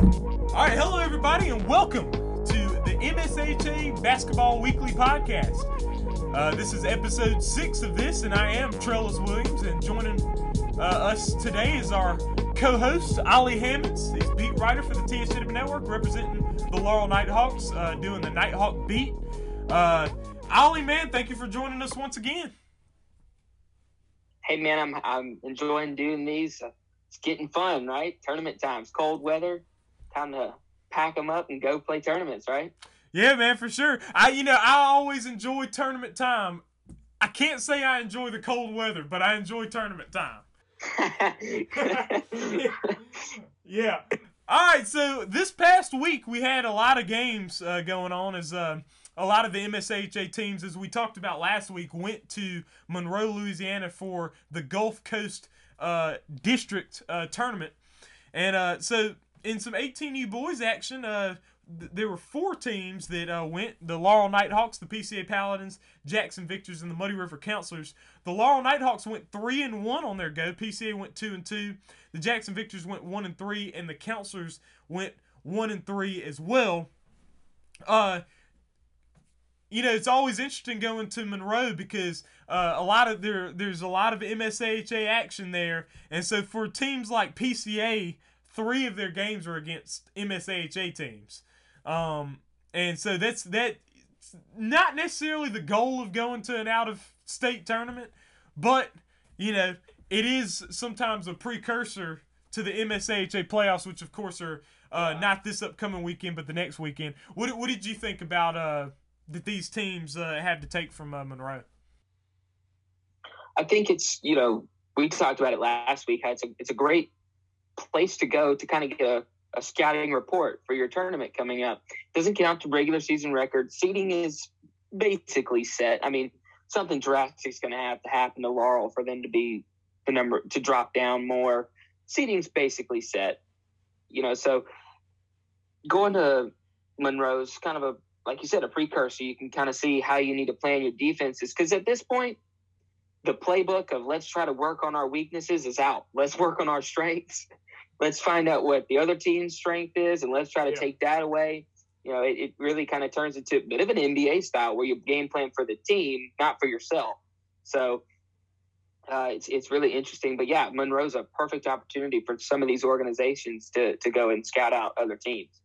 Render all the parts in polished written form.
All right, hello everybody, and welcome to the MSAHA Basketball Weekly Podcast. This is episode 6 of this, and I am Trellis Williams, and joining us today is our co-host, Ollie Hammonds. He's beat writer for the TSJW Network, representing the Laurel Nighthawks, doing the Nighthawk beat. Ollie, man, thank you for joining us once again. Hey, man, I'm enjoying doing these. It's getting fun, right? Tournament times, cold weather, time to pack them up and go play tournaments, right? Yeah, man, for sure. I always enjoy tournament time. I can't say I enjoy the cold weather, but I enjoy tournament time. Yeah. All right, so this past week we had a lot of games going on as a lot of the MSAHA teams, as we talked about last week, went to Monroe, Louisiana for the Gulf Coast District Tournament. And so in some 18U boys action, there were 4 teams that went: the Laurel Nighthawks, the PCA Paladins, Jackson Victors, and the Muddy River Counselors. The Laurel Nighthawks went 3-1 on their go. PCA went 2-2. The Jackson Victors went 1-3, and the Counselors went 1-3 as well. It's always interesting going to Monroe because there's a lot of MSAHA action there, and so for teams like PCA, 3 of their games are against MSAHA teams, and so that's not necessarily the goal of going to an out-of-state tournament, but it is sometimes a precursor to the MSAHA playoffs, which of course are not this upcoming weekend, but the next weekend. What did you think about that these teams had to take from Monroe? I think it's, we talked about it last week. It's a great place to go to kind of get a scouting report for your tournament coming up. Doesn't count to regular season record. Seeding is basically set. I mean, something drastic is going to have to happen to Laurel for them to be the number, to drop down more. Seeding's basically set. So going to Monroe's kind of like you said, a precursor. You can kind of see how you need to plan your defenses, because at this point, the playbook of let's try to work on our weaknesses is out. Let's work on our strengths. Let's find out what the other team's strength is, and let's try to take that away. It really kind of turns into a bit of an NBA style where you game plan for the team, not for yourself. So it's really interesting. But, yeah, Monroe's a perfect opportunity for some of these organizations to go and scout out other teams.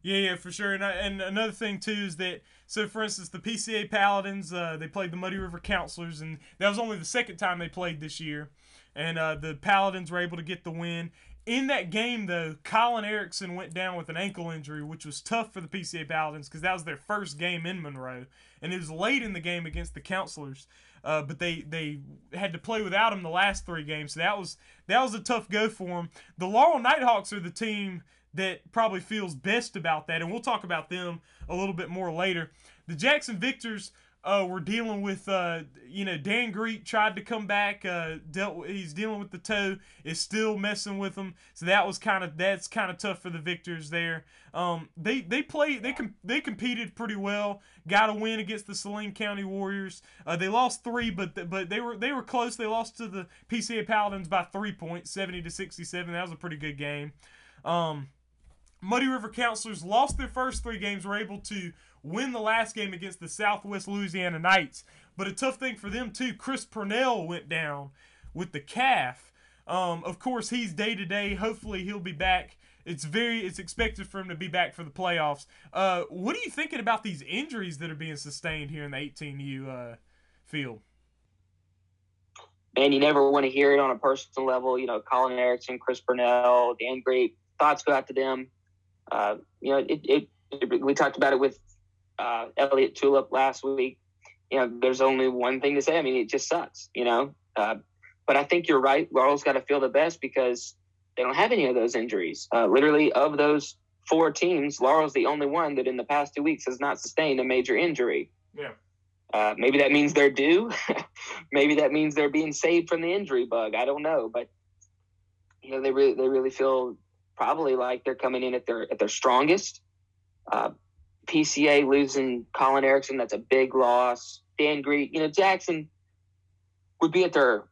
Yeah, for sure. And another thing, too, is that, so for instance, the PCA Paladins, they played the Muddy River Counselors, and that was only the second time they played this year. And the Paladins were able to get the win. In that game, though, Colin Erickson went down with an ankle injury, which was tough for the PCA Paladins because that was their first game in Monroe. And it was late in the game against the Counselors, but they had to play without him the last 3 games. So that was a tough go for them. The Laurel Nighthawks are the team that probably feels best about that, and we'll talk about them a little bit more later. The Jackson Victors were dealing with, Dan Greet tried to come back, he's dealing with the toe, is still messing with him, so that's kind of tough for the Victors there. They competed pretty well, got a win against the Saline County Warriors. They lost 3, but they were close. They lost to the PCA Paladins by 3 points, 70-67. That was a pretty good game. Muddy River Counselors lost their first 3 games, were able to win the last game against the Southwest Louisiana Knights. But a tough thing for them, too. Chris Purnell went down with the calf. Of course, he's day-to-day. Hopefully, he'll be back. It's expected for him to be back for the playoffs. What are you thinking about these injuries that are being sustained here in the 18U field? Man, you never want to hear it on a personal level. Colin Erickson, Chris Purnell, Dan Great, thoughts go out to them. We talked about it with Elliot Tulip last week. There's only one thing to say. I mean, it just sucks, But I think you're right. Laurel's got to feel the best because they don't have any of those injuries. Literally, of those 4 teams, Laurel's the only one that in the past 2 weeks has not sustained a major injury. Yeah. Maybe that means they're due. Maybe that means they're being saved from the injury bug. I don't know, but they really feel probably like they're coming in at their strongest. PCA losing Colin Erickson, that's a big loss. Dan Greet, Jackson would be at their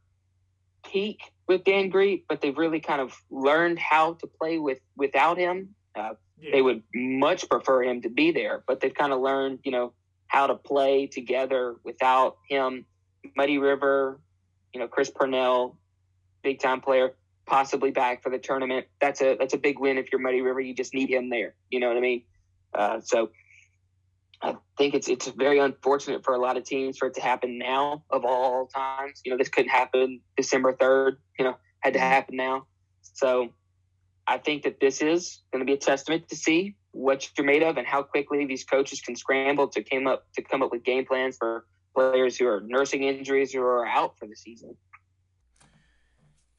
peak with Dan Greet, but they've really kind of learned how to play without him. They would much prefer him to be there, but they've kind of learned, how to play together without him. Muddy River, Chris Purnell, big time player, possibly back for the tournament. That's a big win if you're Muddy River. You just need him there. You know what I mean? So I think it's very unfortunate for a lot of teams for it to happen now of all times. This couldn't happen December 3rd. Had to happen now. So I think that this is going to be a testament to see what you're made of and how quickly these coaches can scramble to come up with game plans for players who are nursing injuries or are out for the season.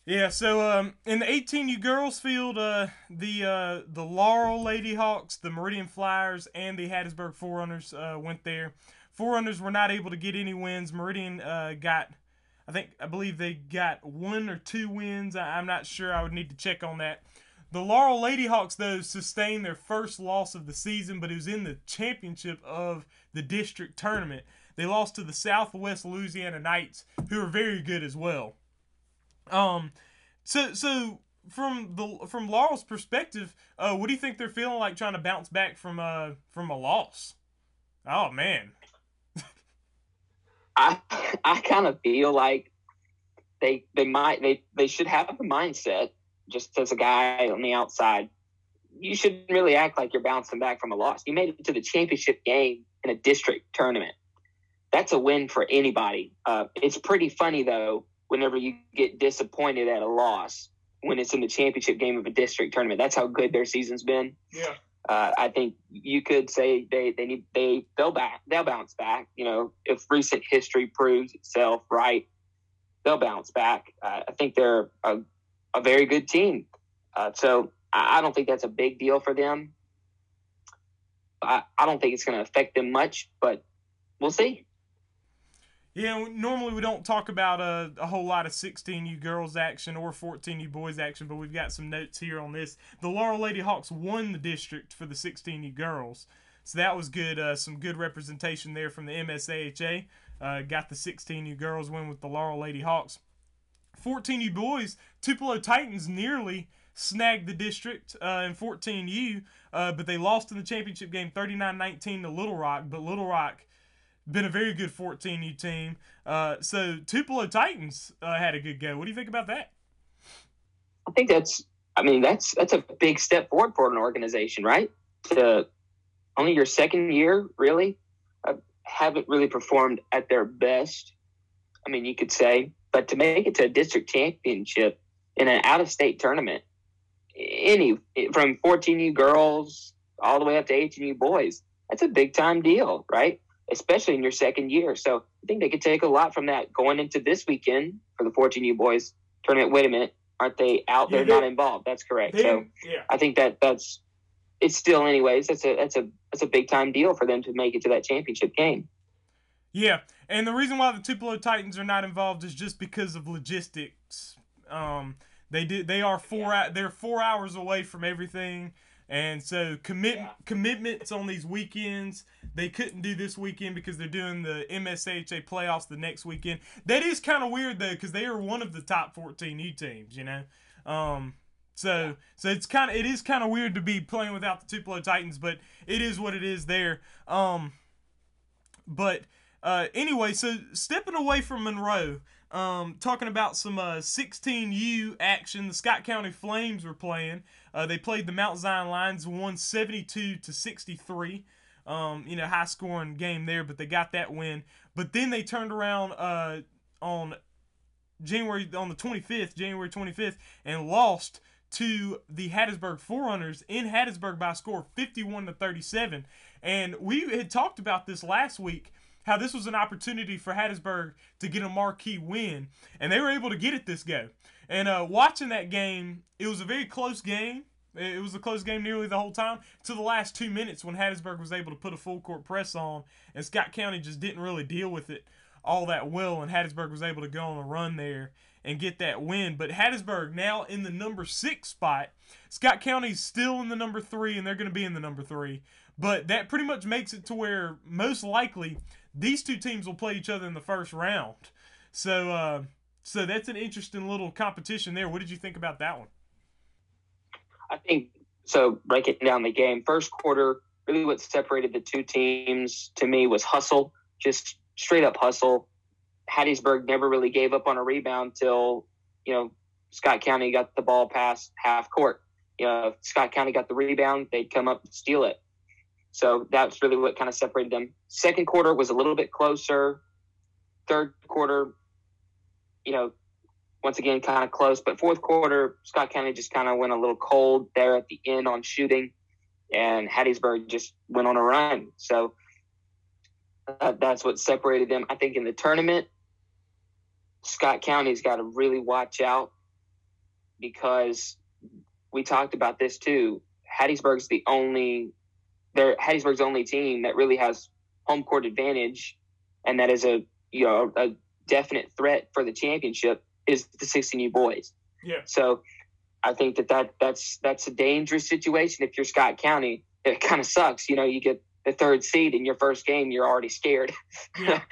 Yeah, so in the 18U girls field, the Laurel Lady Hawks, the Meridian Flyers, and the Hattiesburg Forerunners went there. Forerunners were not able to get any wins. Meridian I believe they got 1 or 2 wins. I'm not sure. I would need to check on that. The Laurel Lady Hawks, though, sustained their first loss of the season, but it was in the championship of the district tournament. They lost to the Southwest Louisiana Knights, who are very good as well. So from Laurel's perspective, what do you think they're feeling like trying to bounce back from a loss? Oh man, I kind of feel like they should have the mindset. Just as a guy on the outside, you shouldn't really act like you're bouncing back from a loss. You made it to the championship game in a district tournament. That's a win for anybody. It's pretty funny though, whenever you get disappointed at a loss when it's in the championship game of a district tournament. That's how good their season's been. Yeah. I think you could say they'll bounce back. If recent history proves itself right, they'll bounce back. I think they're a very good team. So I don't think that's a big deal for them. I don't think it's going to affect them much, but we'll see. Yeah, normally we don't talk about a whole lot of 16U girls action or 14U boys action, but we've got some notes here on this. The Laurel Lady Hawks won the district for the 16U girls, so that was good. Some good representation there from the MSAHA. Got the 16U girls win with the Laurel Lady Hawks. 14U boys, Tupelo Titans nearly snagged the district in 14U, but they lost in the championship game 39-19 to Little Rock, but Little Rock been a very good 14U team. So Tupelo Titans had a good go. What do you think about that? I think that's a big step forward for an organization, right? To only your second year, really, haven't really performed at their best. You could say, but to make it to a district championship in an out-of-state tournament, from 14U girls all the way up to 18U boys, that's a big-time deal, right? Especially in your second year. So I think they could take a lot from that going into this weekend for the 14U boys tournament. Wait a minute. Aren't they out there not involved? That's correct. I think that's it's still anyways. That's a big time deal for them to make it to that championship game. Yeah. And the reason why the Tupelo Titans are not involved is just because of logistics. They're 4 hours away from everything. And so commitments on these weekends, they couldn't do this weekend because they're doing the MSAHA playoffs the next weekend. That is kind of weird though, because they are one of the top 14U teams, So it is kind of weird to be playing without the Tupelo Titans, but it is what it is there. Anyway, so stepping away from Monroe, talking about some 16U action, the Scott County Flames were playing. They played the Mount Zion Lions, won 72-63. High scoring game there, but they got that win. But then they turned around on January 25th, and lost to the Hattiesburg Forerunners in Hattiesburg by a score of 51-37. And we had talked about this last week, how this was an opportunity for Hattiesburg to get a marquee win, and they were able to get it this go. And watching that game, it was a very close game. It was a close game nearly the whole time, to the last 2 minutes when Hattiesburg was able to put a full court press on, and Scott County just didn't really deal with it all that well, and Hattiesburg was able to go on a run there and get that win. But Hattiesburg now in the number 6 spot. Scott County's still in the number 3, and they're going to be in the number 3. But that pretty much makes it to where most likely these two teams will play each other in the first round. So So that's an interesting little competition there. What did you think about that one? I think so. Breaking down the game, first quarter, really what separated the two teams to me was hustle, just straight up hustle. Hattiesburg never really gave up on a rebound till, Scott County got the ball past half court. If Scott County got the rebound, they'd come up and steal it. So that's really what kind of separated them. Second quarter was a little bit closer. Third quarter, once again, kind of close. But fourth quarter, Scott County just kind of went a little cold there at the end on shooting, and Hattiesburg just went on a run. So that's what separated them. I think in the tournament, Scott County's got to really watch out, because we talked about this too. Hattiesburg's Hattiesburg's only team that really has home court advantage, and that is a definite threat for the championship is the 16U boys. Yeah. So I think that's a dangerous situation if you're Scott County. It kind of sucks. You get the third seed in your first game, you're already scared. Yeah.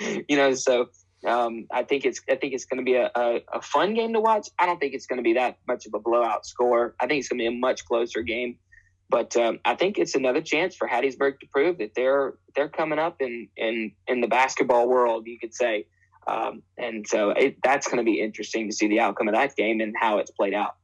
So I think it's going to be a fun game to watch. I don't think it's going to be that much of a blowout score. I think it's going to be a much closer game. But I think it's another chance for Hattiesburg to prove that they're coming up in the basketball world, you could say. And so that's going to be interesting to see the outcome of that game and how it's played out.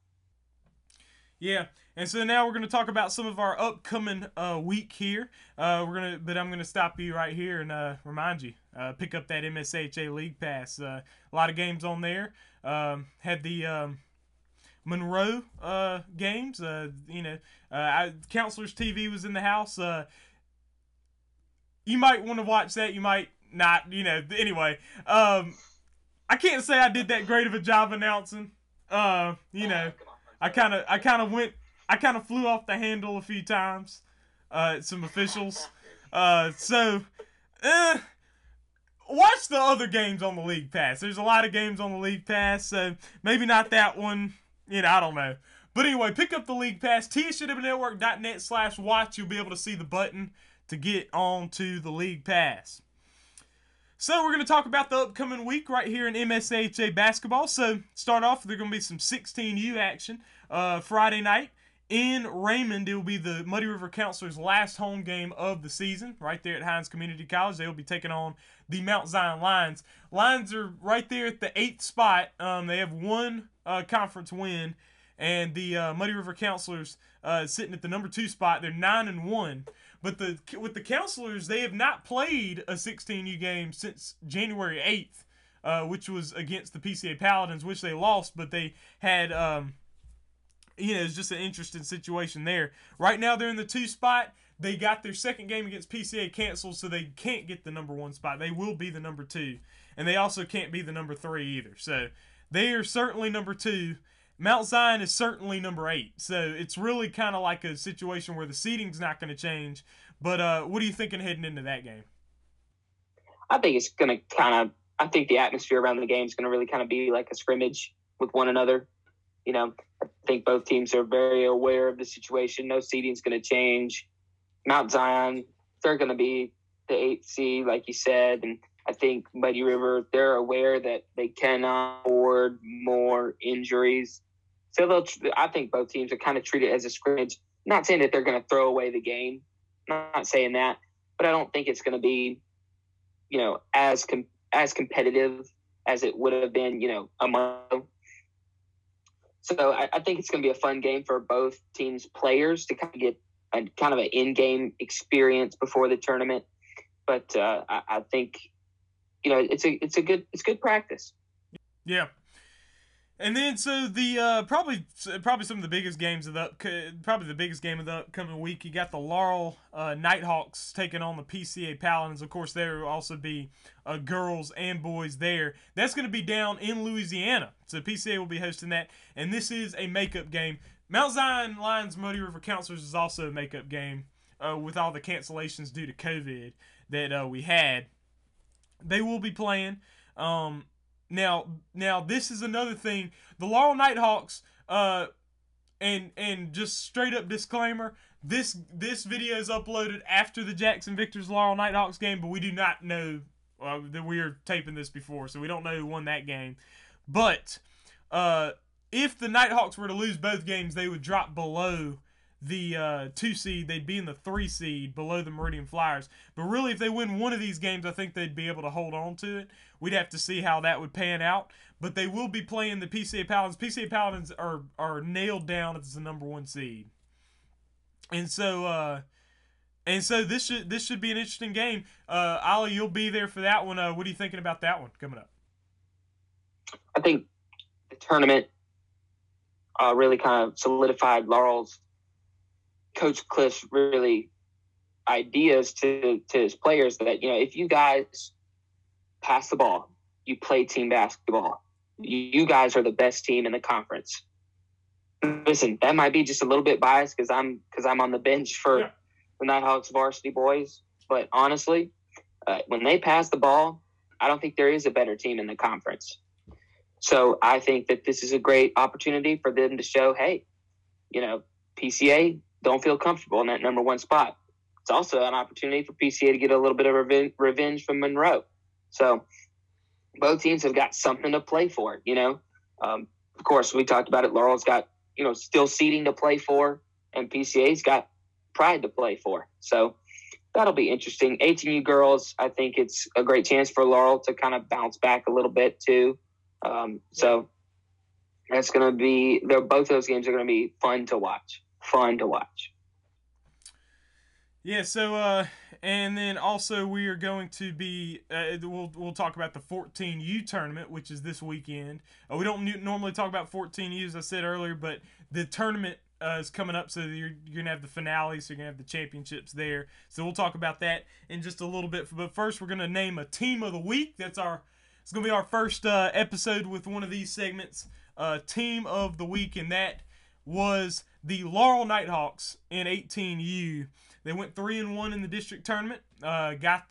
Yeah, and so now we're going to talk about some of our upcoming week here. But I'm going to stop you right here and remind you, pick up that MSAHA League Pass. A lot of games on there. Had the Monroe games. Counselors TV was in the house. You might want to watch that. You might not. Anyway, I can't say I did that great of a job announcing. I kind of flew off the handle a few times. Some officials. Watch the other games on the League Pass. There's a lot of games on the League Pass, so maybe not that one. I don't know. But anyway, pick up the League Pass. TSJWnetwork.net/watch. You'll be able to see the button to get on to the League Pass. So we're going to talk about the upcoming week right here in MSAHA basketball. So start off, there's going to be some 16U action. Friday night in Raymond, it will be the Muddy River Counselors' last home game of the season right there at Hines Community College. They will be taking on the Mount Zion Lions. Lions are right there at the 8th spot. They have one conference win, and the Muddy River Counselors sitting at the number 2 spot. They're 9-1. But with the Counselors, they have not played a 16U game since January 8th, which was against the PCA Paladins, which they lost, but they had, it's just an interesting situation there. Right now, they're in the 2 spot. They got their second game against PCA canceled, so they can't get the number 1 spot. They will be the number 2, and they also can't be the number 3 either. So they are certainly number 2. Mount Zion is certainly number 8. So it's really kind of like a situation where the seeding's not going to change. But what are you thinking heading into that game? I think it's going to I think the atmosphere around the game is going to really kind of be like a scrimmage with one another. I think both teams are very aware of the situation. No seeding's going to change. Mount Zion, they're going to be the 8th seed, like you said. And I think Muddy River, they're aware that they cannot afford more injuries. So I think both teams are kind of treated as a scrimmage. I'm not saying that they're going to throw away the game. I'm not saying that. But I don't think it's going to be, as competitive as it would have been, a month ago. So I think it's going to be a fun game for both teams' players to kind of get an in-game experience before the tournament. But I think, it's good practice. Yeah. And then so the probably some of the biggest games of the biggest game of the upcoming week, you got the Laurel Nighthawks taking on the PCA Paladins. Of course, there will also be girls and boys there. That's going to be down in Louisiana. So PCA will be hosting that, and this is a makeup game. Mount Zion Lions Muddy River Counselors is also a makeup game with all the cancellations due to COVID that we had. They will be playing. Now this is another thing. The Laurel Nighthawks, and just straight up disclaimer, this video is uploaded after the Jackson Victors Laurel Nighthawks game, but we do not know that we are taping this before, so we don't know who won that game. But if the Nighthawks were to lose both games, they would drop below the 2 seed. They'd be in the 3 seed below the Meridian Flyers. But really, if they win one of these games, I think they'd be able to hold on to it. We'd have to see how that would pan out. But they will be playing the PCA Paladins. PCA Paladins are nailed down as the number 1 seed. And so this should be an interesting game. Ollie, you'll be there for that one. What are you thinking about that one coming up? I think the tournament really kind of solidified Laurel's Coach Cliff's really ideas to his players that, if you guys pass the ball, you play team basketball, you guys are the best team in the conference. Listen, that might be just a little bit biased because I'm on the bench for the Nighthawks varsity boys, but honestly, when they pass the ball, I don't think there is a better team in the conference. So I think that this is a great opportunity for them to show, hey, PCA don't feel comfortable in that number 1 spot. It's also an opportunity for PCA to get a little bit of revenge from Monroe. So both teams have got something to play for, Of course, we talked about it. Laurel's got, still seeding to play for, and PCA's got pride to play for. So that'll be interesting. 18U girls, I think it's a great chance for Laurel to kind of bounce back a little bit too. So that's going to be, both those games are going to be fun to watch. Yeah, so and then also we are going to be we'll talk about the 14U tournament, which is this weekend. We don't normally talk about 14U, as I said earlier, but the tournament is coming up, so you're going to have the finale, so you're going to have the championships there. So we'll talk about that in just a little bit. But first, we're going to name a team of the week. It's going to be our first episode with one of these segments, team of the week, and that was the Laurel Nighthawks in 18U. They went 3-1 in the district tournament. Got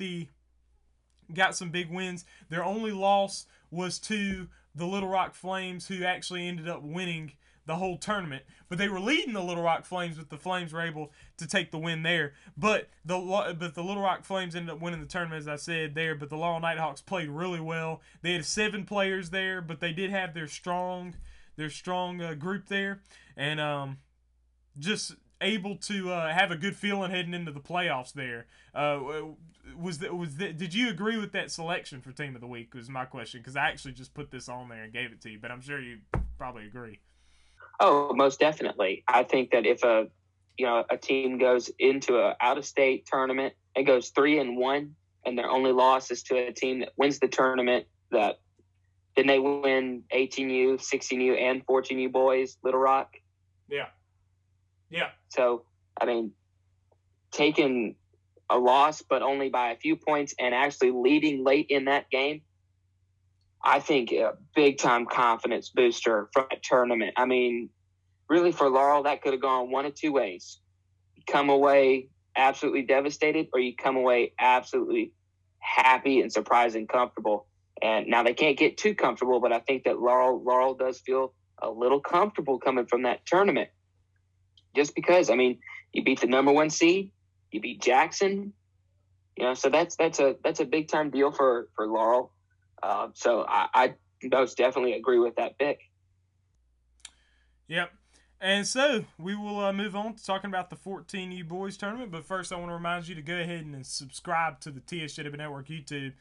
some big wins. Their only loss was to the Little Rock Flames, who actually ended up winning the whole tournament. But they were leading the Little Rock Flames, but the Flames were able to take the win there. But the Little Rock Flames ended up winning the tournament, as I said there. But the Laurel Nighthawks played really well. They had 7 players there, but they did have their strong group there, and just able to have a good feeling heading into the playoffs there. Did you agree with that selection for team of the week? Was my question, because I actually just put this on there and gave it to you, but I'm sure you probably agree. Oh, most definitely. I think that if a team goes into an out-of-state tournament and goes 3-1, and their only loss is to a team that wins the tournament, then they win 18U, 16U, and 14U boys, Little Rock. Yeah. So, taking a loss, but only by a few points, and actually leading late in that game, I think a big-time confidence booster from that tournament. Really for Laurel, that could have gone one of two ways. You come away absolutely devastated, or you come away absolutely happy and surprised and comfortable. And now they can't get too comfortable, but I think that Laurel does feel a little comfortable coming from that tournament. Just because, you beat the number 1 seed, you beat Jackson, so that's a big time deal for Laurel. So I most definitely agree with that pick. Yep. And so we will move on to talking about the 14U boys tournament. But first, I want to remind you to go ahead and subscribe to the TSJW Network YouTube.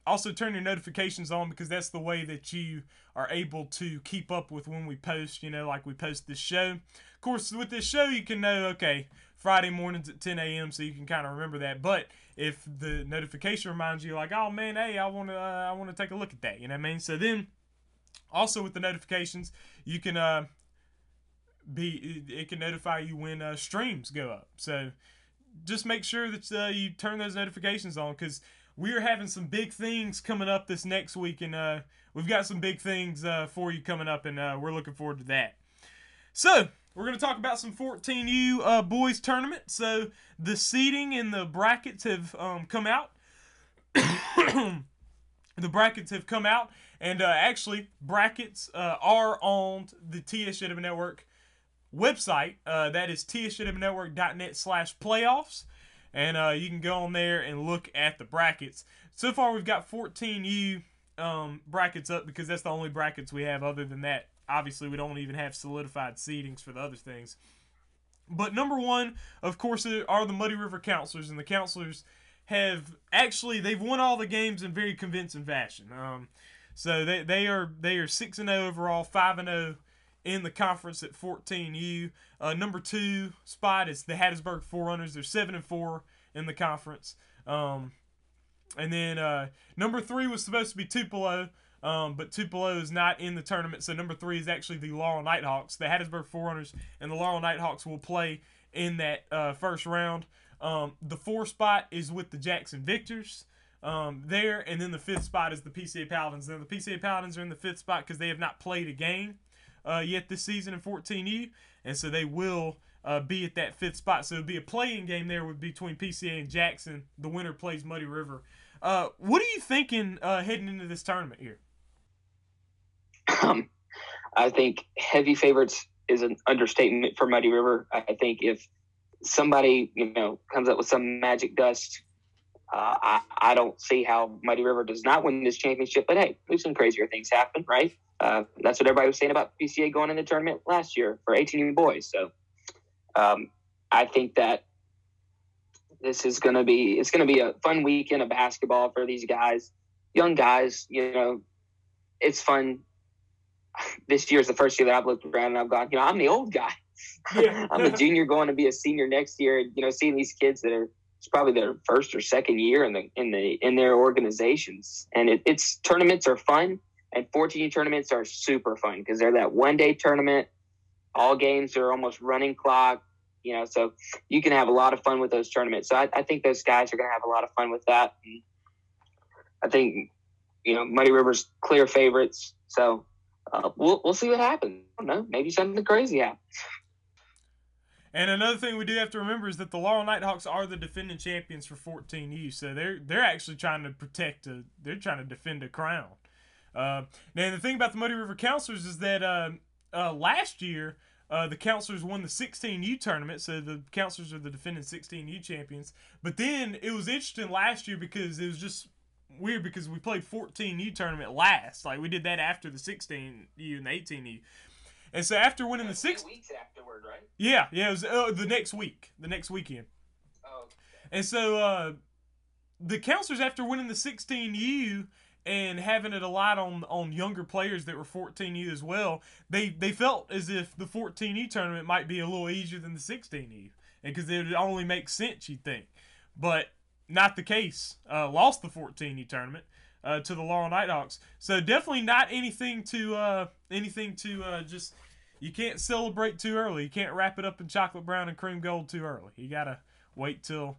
Also, turn your notifications on, because that's the way that you are able to keep up with when we post, like we post this show. Of course, with this show, you can know, okay, Friday mornings at 10 a.m., so you can kind of remember that. But if the notification reminds you, like, oh, man, hey, I want to take a look at that, you know what I mean? So then, also with the notifications, you can it can notify you when streams go up. So just make sure that you turn those notifications on, because we are having some big things coming up this next week, and we've got some big things for you coming up, and we're looking forward to that. So we're going to talk about some 14U boys tournament. So the seeding and the brackets have come out. The brackets have come out, and actually brackets are on the TSJW Network website. That is tsjwnetwork.net/playoffs. And you can go on there and look at the brackets. So far, we've got 14U brackets up because that's the only brackets we have. Other than that, obviously, we don't even have solidified seedings for the other things. But number one, of course, are the Muddy River Counselors, and the Counselors they've won all the games in very convincing fashion. So they are 6-0 overall, 5-0 in the conference at 14U. Number 2 spot is the Hattiesburg Forerunners. They're 7-4 in the conference. And then number 3 was supposed to be Tupelo, but Tupelo is not in the tournament. So number 3 is actually the Laurel Nighthawks. The Hattiesburg Forerunners and the Laurel Nighthawks will play in that first round. The 4 spot is with the Jackson Victors there, and then the 5th spot is the PCA Paladins. Now the PCA Paladins are in the 5th spot because they have not played a game yet this season in 14U, and so they will be at that 5th spot. So it'll be a playing game there between PCA and Jackson. The winner plays Muddy River. What are you thinking heading into this tournament here? I think heavy favorites is an understatement for Muddy River. I think if somebody comes up with some magic dust, I don't see how Muddy River does not win this championship. But hey, we've seen crazier things happen, right? That's what everybody was saying about PCA going in the tournament last year for 18U boys. So I think that this is going to be a fun weekend of basketball for these guys, young guys. It's fun. This year is the first year that I've looked around and I've gone, I'm the old guy. Yeah. I'm a junior going to be a senior next year. Seeing these kids that it's probably their first or second year in their organizations, and it's tournaments are fun, and 14U tournaments are super fun because they're that 1-day tournament. All games are almost running clock, so you can have a lot of fun with those tournaments. So I think those guys are going to have a lot of fun with that. And I think Muddy River's clear favorites. So we'll see what happens. I don't know, maybe something crazy happens. And another thing we do have to remember is that the Laurel Nighthawks are the defending champions for 14U, so they're actually trying to defend a crown. Now the thing about the Muddy River Counselors is that last year the Counselors won the 16U tournament, so the Counselors are the defending 16U champions. But then it was interesting last year because it was just weird because we played 14U tournament last. Like we did that after the 16U and the 18U. And so after winning the 6 weeks afterward, right? Yeah, it was the next weekend. Oh. Okay. And so the Counselors, after winning the 16U and having it a lot on younger players that were 14U as well, they felt as if the 14U tournament might be a little easier than the 16U, because it would only make sense, you'd think. But not the case. Lost the 14U tournament to the Laurel Nighthawks. So definitely not anything to just, you can't celebrate too early. You can't wrap it up in chocolate brown and cream gold too early. You gotta wait till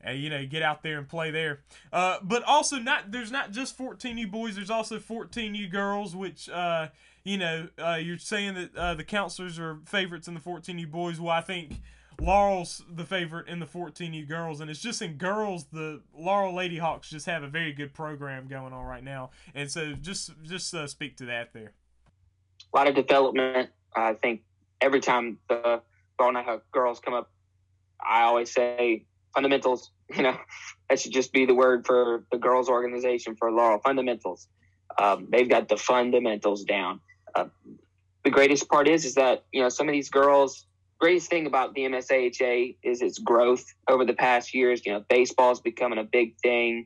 get out there and play there. But also there's not just 14U boys. There's also 14U girls, which you're saying that the Counselors are favorites in the 14U boys. Well, I think Laurel's the favorite in the 14U girls, and it's just in girls, the Laurel Lady Hawks just have a very good program going on right now, and so just speak to that there. A lot of development. I think every time the Laurel Nighthawk girls come up, I always say fundamentals. That should just be the word for the girls' organization for Laurel. Fundamentals. They've got the fundamentals down. The greatest part is that some of these girls. Greatest thing about the MSAHA is its growth over the past years. Baseball's becoming a big thing.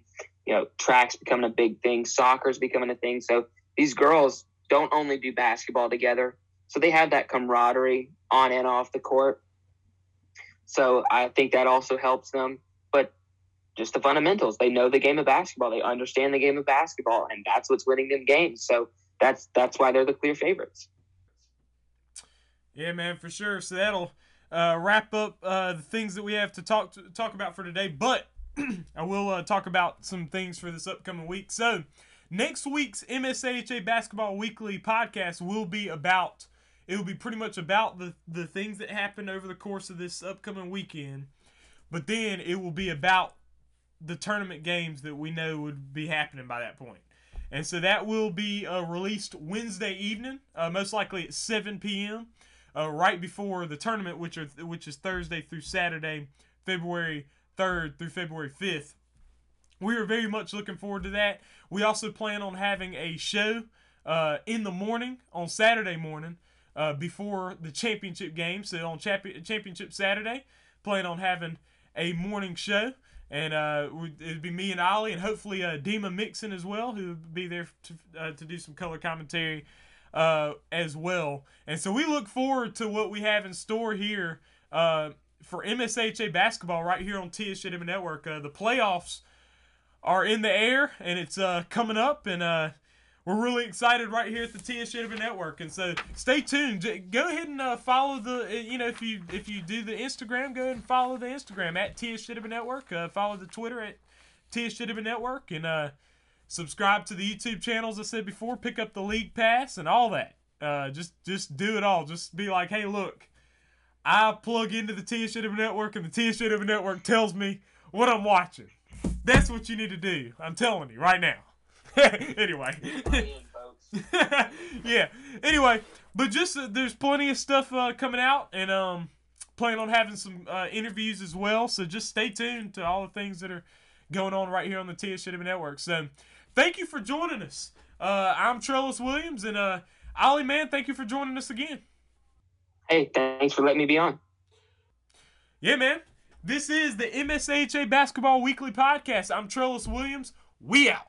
Track's becoming a big thing. Soccer's becoming a thing. So these girls don't only do basketball together. So they have that camaraderie on and off the court. So I think that also helps them. But just the fundamentals. They know the game of basketball. They understand the game of basketball, and that's what's winning them games. So that's why they're the clear favorites. Yeah, man, for sure. So that'll wrap up the things that we have to talk about for today. But I will talk about some things for this upcoming week. So next week's MSAHA Basketball Weekly Podcast will be pretty much about the things that happened over the course of this upcoming weekend. But then it will be about the tournament games that we know would be happening by that point. And so that will be released Wednesday evening, most likely at 7 p.m., right before the tournament, which is Thursday through Saturday, February 3rd through February 5th, we are very much looking forward to that. We also plan on having a show in the morning on Saturday morning before the championship game. So on championship Saturday, plan on having a morning show. And it'd be me and Ollie, and hopefully Dima Mixon as well, who would be there to do some color commentary as well. And so we look forward to what we have in store here for MSAHA basketball right here on TSJW Network. The playoffs are in the air, and it's coming up, and we're really excited right here at the TSJW Network. And so stay tuned. Go ahead and follow if you do the Instagram, go ahead and follow the Instagram at TSJW Network. Follow the Twitter at TSJW Network, and subscribe to the YouTube channel, as I said before. Pick up the League Pass and all that. Just do it all. Just be like, hey, look, I plug into the TSJW Network, and the TSJW Network tells me what I'm watching. That's what you need to do. I'm telling you right now. Anyway. Yeah. Anyway, but just there's plenty of stuff coming out, and plan on having some interviews as well. So just stay tuned to all the things that are going on right here on the TSJW Network. So thank you for joining us. I'm Trellis Williams, and Ollie, man, thank you for joining us again. Hey, thanks for letting me be on. Yeah, man. This is the MSAHA Basketball Weekly Podcast. I'm Trellis Williams. We out.